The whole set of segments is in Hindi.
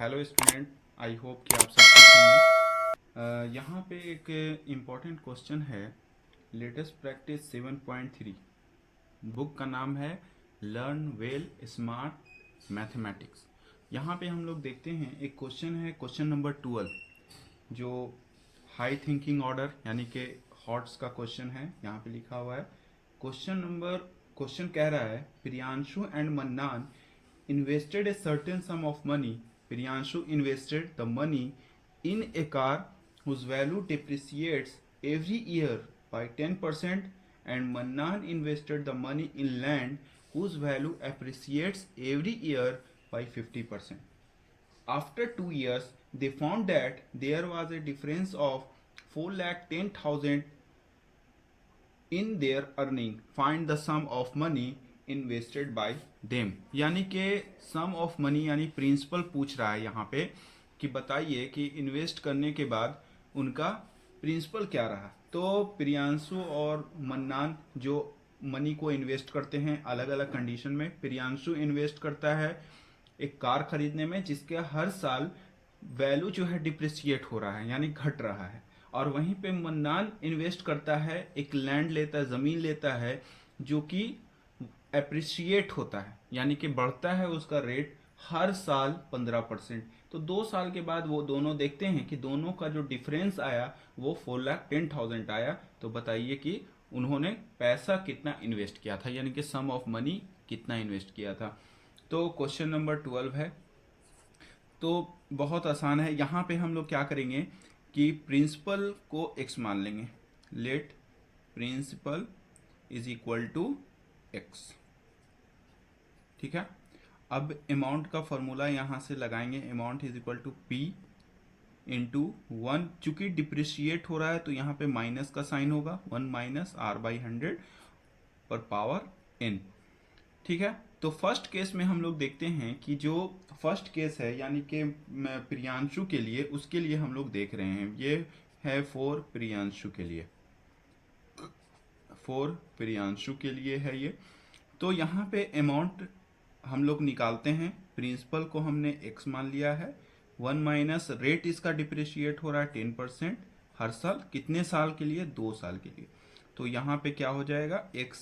हेलो स्टूडेंट, आई होप कि आप सब ठीक होंगे। यहाँ पे एक इम्पॉर्टेंट क्वेश्चन है। Latest practice 7.3। बुक का नाम है लर्न वेल स्मार्ट मैथमेटिक्स। यहाँ पे हम लोग देखते हैं एक क्वेश्चन है, क्वेश्चन नंबर 12, जो हाई थिंकिंग ऑर्डर यानी कि हॉट्स का क्वेश्चन है। यहाँ पे लिखा हुआ है क्वेश्चन कह रहा है Priyanshu and mannan invested a certain sum of money. Priyanshu invested the money in a car whose value depreciates every year by 10%, and Mannan invested the money in land whose value appreciates every year by 50%. After 2 years, they found that there was a difference of 4,10,000 in their earning, find the sum of money invested by them. यानी कि सम ऑफ मनी यानी प्रिंसिपल पूछ रहा है यहाँ पे कि बताइए कि इन्वेस्ट करने के बाद उनका प्रिंसिपल क्या रहा। तो प्रियांशु और मन्नान जो मनी को इन्वेस्ट करते हैं अलग अलग कंडीशन में। प्रियांशु इन्वेस्ट करता है एक कार खरीदने में जिसके हर साल वैल्यू जो है डिप्रिसिएट हो रहा है यानी घट रहा है, और वहीं पे मन्नान इन्वेस्ट करता है, एक लैंड लेता है, ज़मीन लेता है जो कि एप्रिशिएट होता है यानी कि बढ़ता है उसका रेट हर साल 15%। तो 2 साल के बाद वो दोनों देखते हैं कि दोनों का जो डिफरेंस आया वो 4,10,000 आया। तो बताइए कि उन्होंने पैसा कितना इन्वेस्ट किया था, यानी कि सम ऑफ मनी कितना इन्वेस्ट किया था। तो क्वेश्चन नंबर 12 है। तो बहुत आसान है। यहाँ पे हम लोग क्या करेंगे कि प्रिंसिपल को x मान लेंगे। Let principal is equal to x। ठीक है। अब अमाउंट का फॉर्मूला यहाँ से लगाएंगे। Amount is equal to p into 1। चूंकि डिप्रिशिएट हो रहा है तो यहाँ पे माइनस का साइन होगा, 1 माइनस r/100 पर पावर n। ठीक है। तो फर्स्ट केस में हम लोग देखते हैं कि जो फर्स्ट केस है यानी कि प्रियांशु के लिए, उसके लिए हम लोग देख रहे हैं। ये है फॉर प्रियांशु के लिए, फॉर प्रियांशु के लिए है ये। तो यहाँ पे अमाउंट हम लोग निकालते हैं। प्रिंसिपल को हमने x मान लिया है। 1 माइनस रेट इसका डिप्रिशिएट हो रहा है 10% हर साल। कितने साल के लिए? 2 साल के लिए। तो यहाँ पे क्या हो जाएगा x,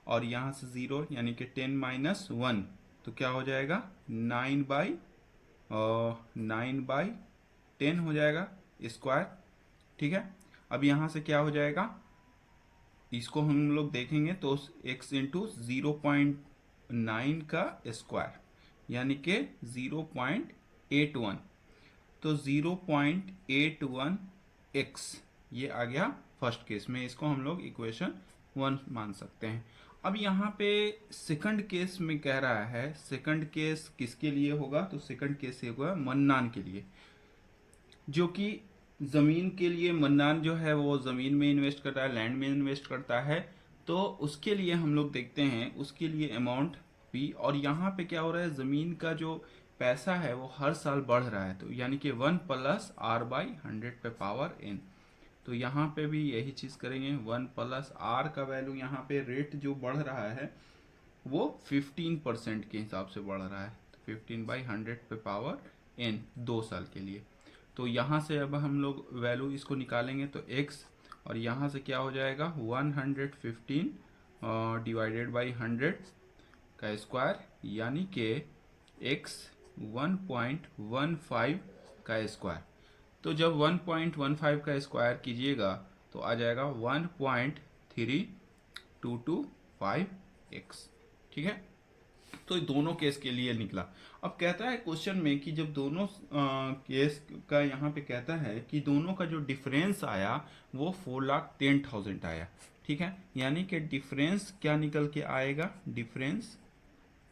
और यहाँ से 0 यानी कि 10 माइनस 1 तो क्या हो जाएगा 9/10 हो जाएगा स्क्वायर। ठीक है। अब यहाँ से क्या हो जाएगा, इसको हम लोग देखेंगे तो x इंटू 0.9 का स्क्वायर यानी कि 0.81। तो 0.81 x ये आ गया फर्स्ट केस में। इसको हम लोग इक्वेशन 1 मान सकते हैं। अब यहाँ पे सेकंड केस में कह रहा है, सेकंड केस किसके लिए होगा? तो सेकंड केस होगा मन्नान के लिए, जो कि ज़मीन के लिए मन्नान जो है वो ज़मीन में इन्वेस्ट करता है, लैंड में इन्वेस्ट करता है। तो उसके लिए हम लोग देखते हैं, उसके लिए अमाउंट p, और यहाँ पे क्या हो रहा है, ज़मीन का जो पैसा है वो हर साल बढ़ रहा है। तो यानी कि 1 प्लस r/100 पे पावर n। तो यहाँ पे भी यही चीज़ करेंगे। 1 प्लस r का वैल्यू, यहाँ पे रेट जो बढ़ रहा है वो 15% के हिसाब से बढ़ रहा है। तो 15/100 पे पावर n 2 साल के लिए। तो यहाँ से अब हम लोग वैल्यू इसको निकालेंगे तो x, और यहाँ से क्या हो जाएगा 115 डिवाइडेड बाई 100 का स्क्वायर यानी कि x 1.15 का स्क्वायर। तो जब 1.15 का स्क्वायर कीजिएगा तो आ जाएगा 1.3225x। ठीक है। तो दोनों केस के लिए निकला। अब कहता है क्वेश्चन में कि जब दोनों केस का यहाँ पे कहता है कि दोनों का जो डिफरेंस आया वो 4,10,000 आया। ठीक है। यानी कि डिफरेंस क्या निकल के आएगा, डिफरेंस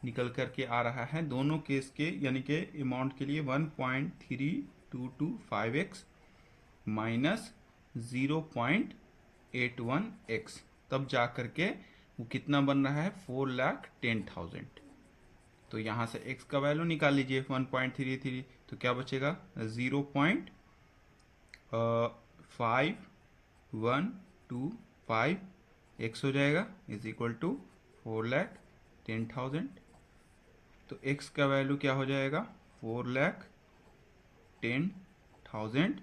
निकल करके आ रहा है दोनों केस के, यानी कि अमाउंट के लिए 1.3225x माइनस 0.81x, तब जा करके वो कितना बन रहा है 4,10,000। तो यहाँ से x का वैल्यू निकाल लीजिए 1.33, तो क्या बचेगा 0.5125x हो जाएगा इज इक्वल टू 4,10,000। तो x का वैल्यू क्या हो जाएगा 4,10,000 10,000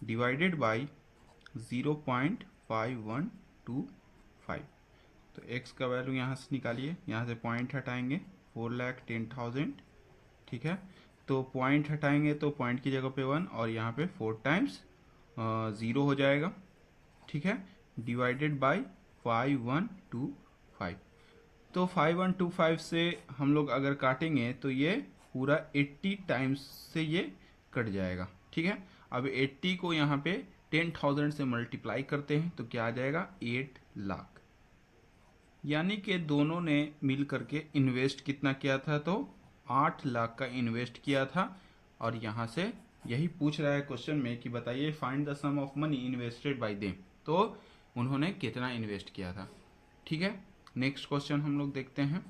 डिवाइडेड बाई 0.5125। तो x का वैल्यू यहाँ से निकालिए, यहाँ से पॉइंट हटाएंगे 4,10,000, ठीक है। तो पॉइंट हटाएंगे तो पॉइंट की जगह पे 1 और यहाँ पे 4 टाइम्स 0 हो जाएगा, ठीक है, डिवाइडेड बाई 5125। तो 5125 से हम लोग अगर काटेंगे तो ये पूरा 80 टाइम्स से ये कट जाएगा, ठीक है। अब 80 को यहाँ पे 10,000 से मल्टीप्लाई करते हैं तो क्या आ जाएगा 8 लाख। यानी कि दोनों ने मिल करके इन्वेस्ट कितना किया था, तो 8 लाख का इन्वेस्ट किया था। और यहाँ से यही पूछ रहा है क्वेश्चन में कि बताइए find the sum of money invested by them, तो उन्होंने कितना इन्वेस्ट किया था, ठीक है। नेक्स्ट क्वेश्चन हम लोग देखते हैं।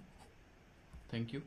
Thank you.